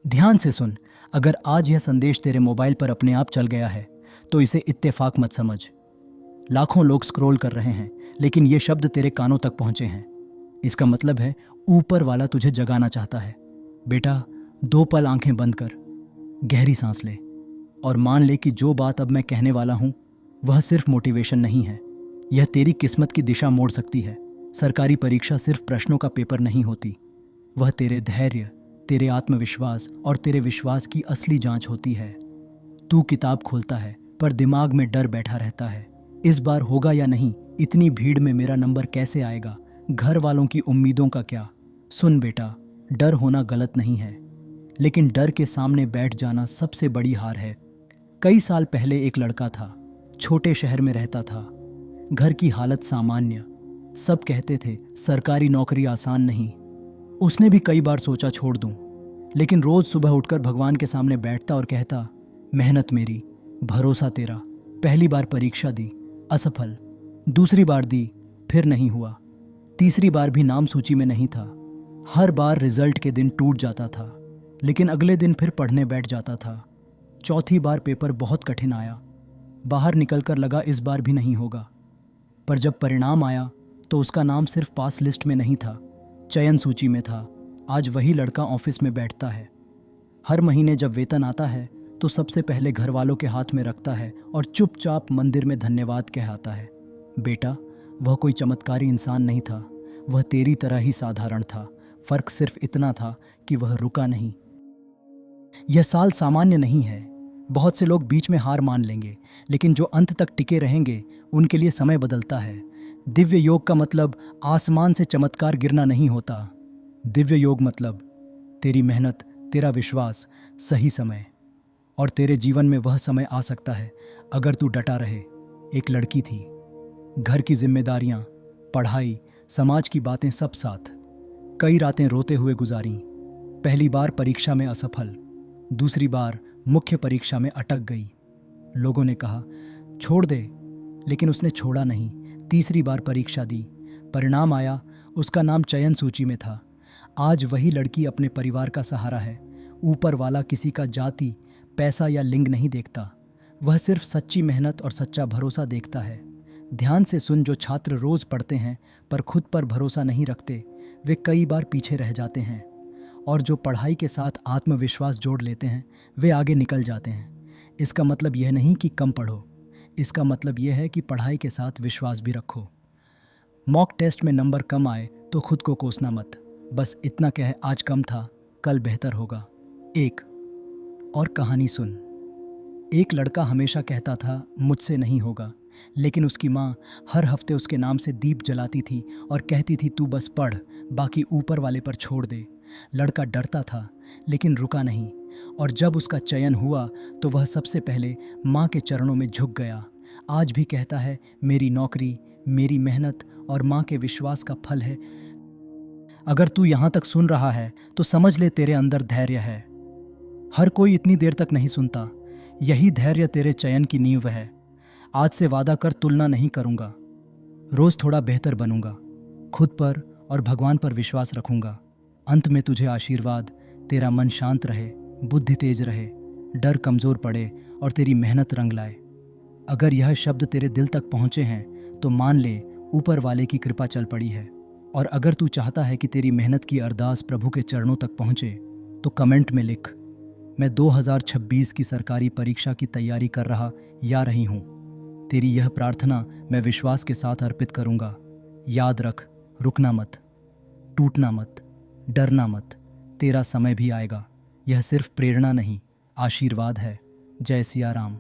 ध्यान से सुन। अगर आज यह संदेश तेरे मोबाइल पर अपने आप चल गया है तो इसे इत्तेफाक मत समझ। लाखों लोग स्क्रॉल कर रहे हैं, लेकिन ये शब्द तेरे कानों तक पहुंचे हैं। इसका मतलब है ऊपर वाला तुझे जगाना चाहता है। बेटा, 2 पल आंखें बंद कर, गहरी सांस ले और मान ले कि जो बात अब मैं कहने वाला हूं वह सिर्फ मोटिवेशन नहीं है। यह तेरी किस्मत की दिशा मोड़ सकती है। सरकारी परीक्षा सिर्फ प्रश्नों का पेपर नहीं होती, वह तेरे धैर्य, तेरे आत्मविश्वास और तेरे विश्वास की असली जांच होती है। तू किताब खोलता है पर दिमाग में डर बैठा रहता है। इस बार होगा या नहीं, इतनी भीड़ में मेरा नंबर कैसे आएगा, घर वालों की उम्मीदों का क्या। सुन बेटा, डर होना गलत नहीं है, लेकिन डर के सामने बैठ जाना सबसे बड़ी हार है। कई साल पहले एक लड़का था, छोटे शहर में रहता था। घर की हालत सामान्य। सब कहते थे सरकारी नौकरी आसान नहीं। उसने भी कई बार सोचा छोड़ दूं, लेकिन रोज सुबह उठकर भगवान के सामने बैठता और कहता, मेहनत मेरी, भरोसा तेरा। पहली बार परीक्षा दी, असफल। दूसरी बार दी, फिर नहीं हुआ। तीसरी बार भी नाम सूची में नहीं था। हर बार रिजल्ट के दिन टूट जाता था, लेकिन अगले दिन फिर पढ़ने बैठ जाता था। चौथी बार पेपर बहुत कठिन आया। बाहर निकलकर लगा इस बार भी नहीं होगा। पर जब परिणाम आया तो उसका नाम सिर्फ पास लिस्ट में नहीं था, चयन सूची में था। आज वही लड़का ऑफिस में बैठता है। हर महीने जब वेतन आता है तो सबसे पहले घर वालों के हाथ में रखता है और चुपचाप मंदिर में धन्यवाद कह आता है। बेटा, वह कोई चमत्कारी इंसान नहीं था, वह तेरी तरह ही साधारण था। फर्क सिर्फ इतना था कि वह रुका नहीं। यह साल सामान्य नहीं है। बहुत से लोग बीच में हार मान लेंगे, लेकिन जो अंत तक टिके रहेंगे उनके लिए समय बदलता है। दिव्य योग का मतलब आसमान से चमत्कार गिरना नहीं होता। दिव्य योग मतलब तेरी मेहनत, तेरा विश्वास, सही समय। और तेरे जीवन में वह समय आ सकता है अगर तू डटा रहे। एक लड़की थी, घर की जिम्मेदारियां, पढ़ाई, समाज की बातें सब साथ। कई रातें रोते हुए गुजारी। पहली बार परीक्षा में असफल, दूसरी बार मुख्य परीक्षा में अटक गई। लोगों ने कहा छोड़ दे, लेकिन उसने छोड़ा नहीं। तीसरी बार परीक्षा दी, परिणाम आया, उसका नाम चयन सूची में था। आज वही लड़की अपने परिवार का सहारा है। ऊपर वाला किसी का जाति, पैसा या लिंग नहीं देखता, वह सिर्फ सच्ची मेहनत और सच्चा भरोसा देखता है। ध्यान से सुन, जो छात्र रोज पढ़ते हैं पर खुद पर भरोसा नहीं रखते, वे कई बार पीछे रह जाते हैं। और जो पढ़ाई के साथ आत्मविश्वास जोड़ लेते हैं, वे आगे निकल जाते हैं। इसका मतलब यह नहीं कि कम पढ़ो, इसका मतलब यह है कि पढ़ाई के साथ विश्वास भी रखो। मॉक टेस्ट में नंबर कम आए तो खुद को कोसना मत, बस इतना कह आज कम था, कल बेहतर होगा। एक और कहानी सुन। एक लड़का हमेशा कहता था मुझसे नहीं होगा, लेकिन उसकी माँ हर हफ्ते उसके नाम से दीप जलाती थी और कहती थी तू बस पढ़, बाकी ऊपर वाले पर छोड़ दे। लड़का डरता था लेकिन रुका नहीं, और जब उसका चयन हुआ तो वह सबसे पहले माँ के चरणों में झुक गया। आज भी कहता है मेरी नौकरी, मेरी मेहनत और माँ के विश्वास का फल है। अगर तू यहाँ तक सुन रहा है तो समझ ले तेरे अंदर धैर्य है। हर कोई इतनी देर तक नहीं सुनता। यही धैर्य तेरे चयन की नींव है। आज से वादा कर, तुलना नहीं करूँगा, रोज़ थोड़ा बेहतर बनूंगा, खुद पर और भगवान पर विश्वास रखूंगा। अंत में तुझे आशीर्वाद, तेरा मन शांत रहे, बुद्धि तेज रहे, डर कमज़ोर पड़े और तेरी मेहनत रंग लाए। अगर यह शब्द तेरे दिल तक पहुँचे हैं तो मान ले ऊपर वाले की कृपा चल पड़ी है। और अगर तू चाहता है कि तेरी मेहनत की अरदास प्रभु के चरणों तक पहुँचे तो कमेंट में लिख, मैं 2026 की सरकारी परीक्षा की तैयारी कर रहा या रही हूँ। तेरी यह प्रार्थना मैं विश्वास के साथ अर्पित करूँगा। याद रख, रुकना मत, टूटना मत, डरना मत, तेरा समय भी आएगा। यह सिर्फ प्रेरणा नहीं, आशीर्वाद है। जय सिया राम।